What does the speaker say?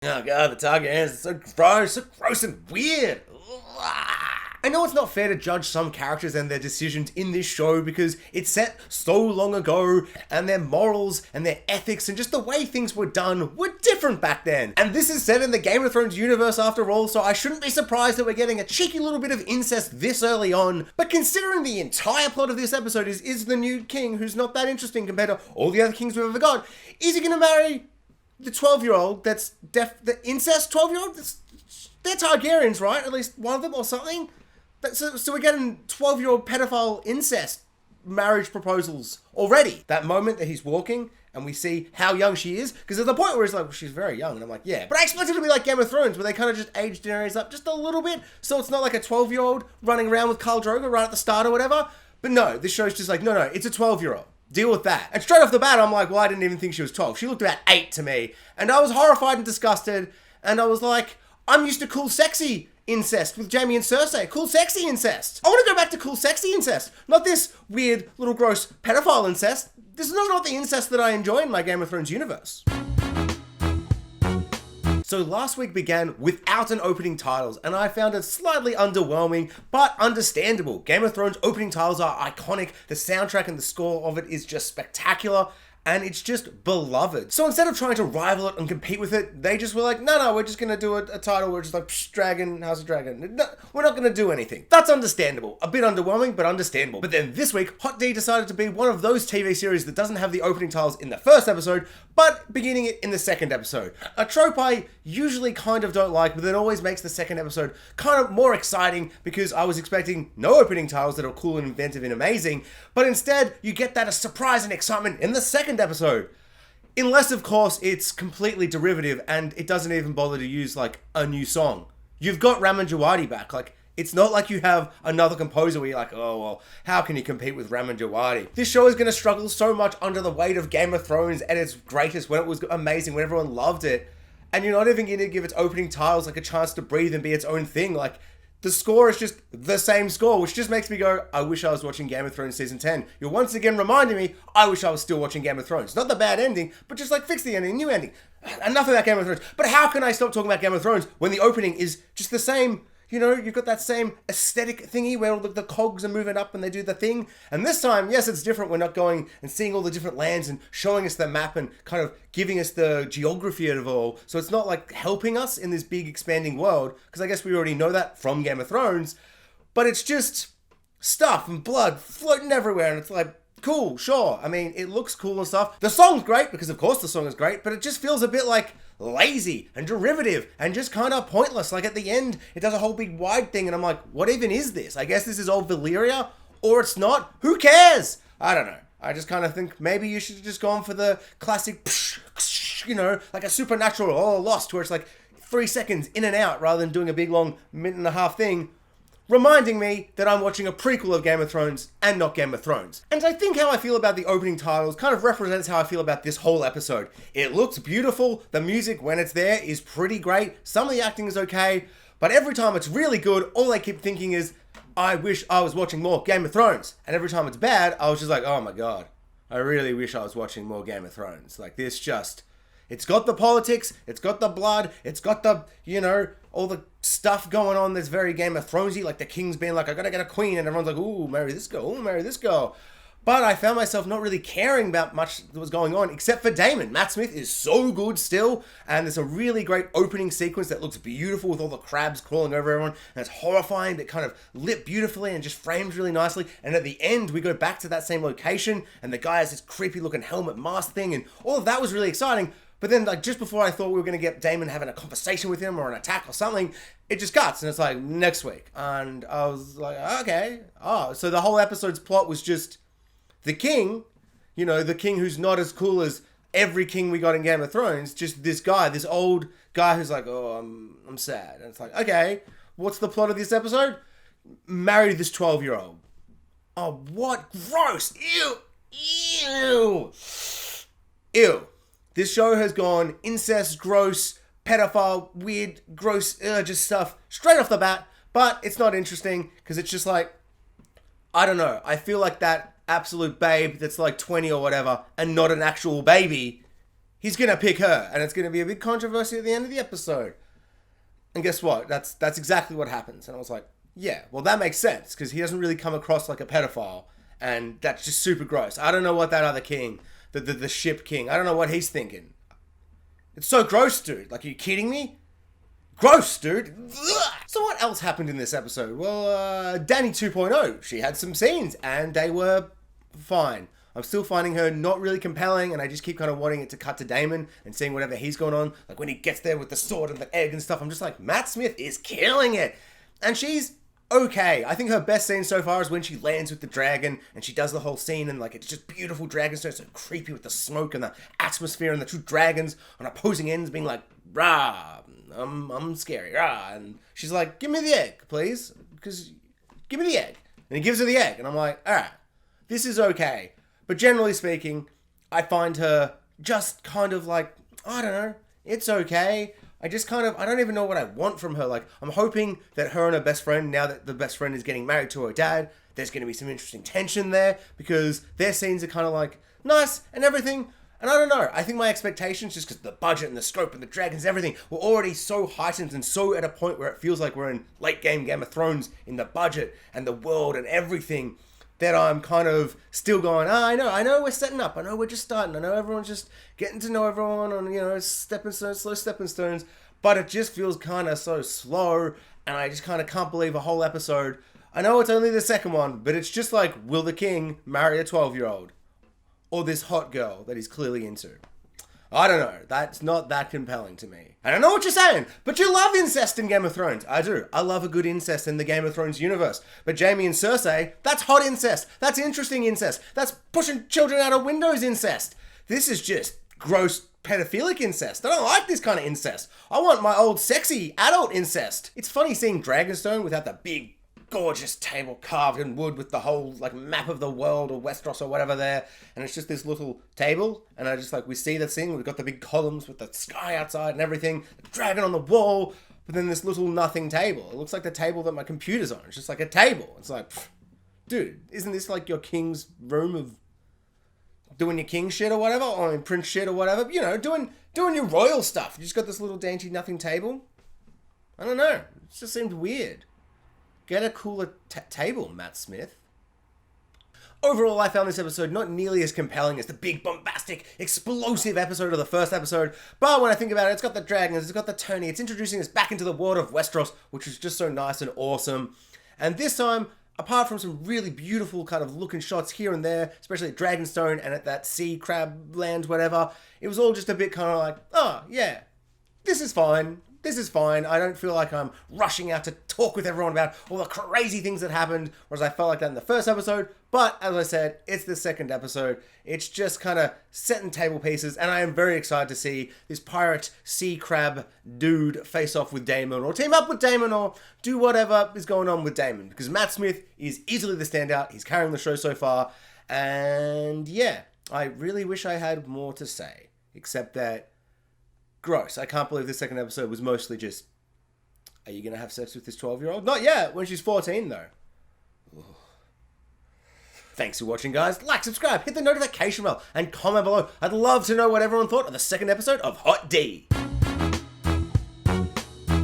Oh god, the Targaryens are so gross and weird. I know it's not fair to judge some characters and their decisions in this show because it's set so long ago and their morals and their ethics and just the way things were done were different back then. And this is set in the Game of Thrones universe after all, so I shouldn't be surprised that we're getting a cheeky little bit of incest this early on. But considering the entire plot of this episode is the new king who's not that interesting compared to all the other kings we've ever got, is he gonna marry the 12-year-old that's the incest 12-year-old? They're Targaryens, right? At least one of them or something? So we're getting 12-year-old pedophile incest marriage proposals already. That moment that he's walking and we see how young she is, because there's a point where he's like, well, she's very young. And I'm like, yeah. But I expect it to be like Game of Thrones, where they kind of just age Daenerys up just a little bit, so it's not like a 12-year-old running around with Khal Drogo right at the start or whatever. But no, this show's just like, no, it's a 12-year-old. Deal with that. And straight off the bat, I'm like, well, I didn't even think she was 12. She looked about 8 to me. And I was horrified and disgusted. And I was like, I'm used to cool, sexy incest with Jaime and Cersei. Cool, sexy incest. I want to go back to cool, sexy incest. Not this weird, little gross pedophile incest. This is not the incest that I enjoy in my Game of Thrones universe. So last week began without an opening titles, and I found it slightly underwhelming, but understandable. Game of Thrones opening titles are iconic. The soundtrack and the score of it is just spectacular. And it's just beloved. So instead of trying to rival it and compete with it, they just were like, no, we're just going to do a title. We're just like, Dragon, House of Dragon. No, we're not going to do anything. That's understandable. A bit underwhelming, but understandable. But then this week, Hot D decided to be one of those TV series that doesn't have the opening titles in the first episode, but beginning it in the second episode. A trope I usually kind of don't like, but it always makes the second episode kind of more exciting because I was expecting no opening titles that are cool and inventive and amazing, but instead you get that surprise and excitement in the second episode. Unless, of course, it's completely derivative and it doesn't even bother to use, like, a new song. You've got Ramin Djawadi back. Like, it's not like you have another composer where you're like, oh, well, how can you compete with Ramin Djawadi? This show is going to struggle so much under the weight of Game of Thrones at its greatest, when it was amazing, when everyone loved it. And you're not even going to give its opening titles, like, a chance to breathe and be its own thing. Like, the score is just the same score, which just makes me go, I wish I was watching Game of Thrones Season 10. You're once again reminding me, I wish I was still watching Game of Thrones. Not the bad ending, but just like fix the ending, new ending. Enough of that Game of Thrones. But how can I stop talking about Game of Thrones when the opening is just the same? You know, you've got that same aesthetic thingy where all the cogs are moving up and they do the thing. And this time, yes, it's different. We're not going and seeing all the different lands and showing us the map and kind of giving us the geography of it all. So it's not like helping us in this big expanding world, because I guess we already know that from Game of Thrones. But it's just stuff and blood floating everywhere. And it's like, cool, sure. I mean, it looks cool and stuff. The song's great, because of course the song is great, but it just feels a bit like lazy and derivative and just kind of pointless. Like at the end, it does a whole big wide thing and I'm like, what even is this? I guess this is all Valyria, or it's not. Who cares? I don't know. I just kind of think maybe you should have just gone for the classic, you know, like a Supernatural or Lost, where it's like 3 seconds in and out rather than doing a big long minute and a half thing, reminding me that I'm watching a prequel of Game of Thrones and not Game of Thrones. And I think how I feel about the opening titles kind of represents how I feel about this whole episode. It looks beautiful, the music when it's there is pretty great, some of the acting is okay, but every time it's really good, all I keep thinking is, I wish I was watching more Game of Thrones. And every time it's bad, I was just like, oh my god, I really wish I was watching more Game of Thrones. Like this just, it's got the politics, it's got the blood, it's got the, you know, all the stuff going on that's very Game of Thronesy, like the king's being like, I gotta get a queen, and everyone's like, ooh, marry this girl, ooh, marry this girl. But I found myself not really caring about much that was going on, except for Daemon. Matt Smith is so good still, and there's a really great opening sequence that looks beautiful with all the crabs crawling over everyone, and it's horrifying, but kind of lit beautifully and just framed really nicely. And at the end, we go back to that same location, and the guy has this creepy looking helmet mask thing, and all of that was really exciting. But then, like, just before I thought we were going to get Daemon having a conversation with him or an attack or something, it just cuts, and it's like, next week. And I was like, okay. Oh, so the whole episode's plot was just the king, you know, the king who's not as cool as every king we got in Game of Thrones, just this guy, this old guy who's like, oh, I'm sad. And it's like, okay, what's the plot of this episode? Marry this 12-year-old. Oh, what? Gross. Ew. Ew. Ew. This show has gone incest, gross, pedophile, weird, gross, just stuff straight off the bat. But it's not interesting because it's just like, I don't know. I feel like that absolute babe that's like 20 or whatever and not an actual baby he's gonna pick her, and it's gonna be a big controversy at the end of the episode. And guess what? That's exactly what happens. And I was like, yeah, well, that makes sense, because he doesn't really come across like a pedophile, and that's just super gross. I don't know what that other king, the ship king, I don't know what he's thinking. It's so gross, dude. Like, are you kidding me? Gross, dude. Ugh. So what else happened in this episode? Well, Danny 2.0, she had some scenes, and they were fine. I'm still finding her not really compelling, and I just keep kind of wanting it to cut to Damon and seeing whatever he's going on. Like when he gets there with the sword and the egg and stuff, I'm just like, Matt Smith is killing it. And she's okay. I think her best scene so far is when she lands with the dragon and she does the whole scene, and like it's just beautiful dragon stone, so creepy with the smoke and the atmosphere and the two dragons on opposing ends being like, rah, I'm scary, rah. And she's like, give me the egg, please, because give me the egg. And he gives her the egg, and I'm like, all right, this is okay. But generally speaking, I find her just kind of like, I don't know, it's okay. I don't even know what I want from her. Like, I'm hoping that her and her best friend, now that the best friend is getting married to her dad, there's going to be some interesting tension there, because their scenes are kind of like nice and everything. And I don't know, I think my expectations, just because the budget and the scope and the dragons and everything were already so heightened and so at a point where it feels like we're in late game Game of Thrones in the budget and the world and everything, that I'm kind of still going, I know we're setting up. I know we're just starting. I know everyone's just getting to know everyone on, stepping stones, slow stepping stones. But it just feels kind of so slow. And I just kind of can't believe a whole episode. I know it's only the second one, but it's just like, will the king marry a 12-year-old? Or this hot girl that he's clearly into? I don't know. That's not that compelling to me. I don't know what you're saying, but you love incest in Game of Thrones. I do. I love a good incest in the Game of Thrones universe. But Jaime and Cersei, that's hot incest. That's interesting incest. That's pushing children out of windows incest. This is just gross pedophilic incest. I don't like this kind of incest. I want my old sexy adult incest. It's funny seeing Dragonstone without the big gorgeous table carved in wood with the whole like map of the world or Westeros or whatever there, and it's just this little table, and I just like, we see that scene, we've got the big columns with the sky outside and everything, the dragon on the wall, but then this little nothing table. It looks like the table that my computer's on. It's just like a table. It's like, pff, dude, isn't this like your king's room of doing your king shit or whatever, or prince shit or whatever, doing your royal stuff. You just got this little dainty nothing table. I don't know, it just seemed weird. Get a cooler table, Matt Smith. Overall, I found this episode not nearly as compelling as the big, bombastic, explosive episode of the first episode, but when I think about it, it's got the dragons, it's got the tourney, it's introducing us back into the world of Westeros, which is just so nice and awesome. And this time, apart from some really beautiful kind of looking shots here and there, especially at Dragonstone and at that sea crab land, whatever, it was all just a bit kind of like, oh, yeah, this is fine. This is fine. I don't feel like I'm rushing out to talk with everyone about all the crazy things that happened, whereas I felt like that in the first episode. But as I said, it's the second episode. It's just kind of setting table pieces, and I am very excited to see this pirate sea crab dude face off with Daemon, or team up with Daemon, or do whatever is going on with Daemon, because Matt Smith is easily the standout. He's carrying the show so far, and yeah, I really wish I had more to say, except that gross. I can't believe the second episode was mostly just, are you going to have sex with this 12-year-old? Not yet, when she's 14 though. Ugh. Thanks for watching, guys. Like, subscribe, hit the notification bell, and comment below. I'd love to know what everyone thought of the second episode of Hot D.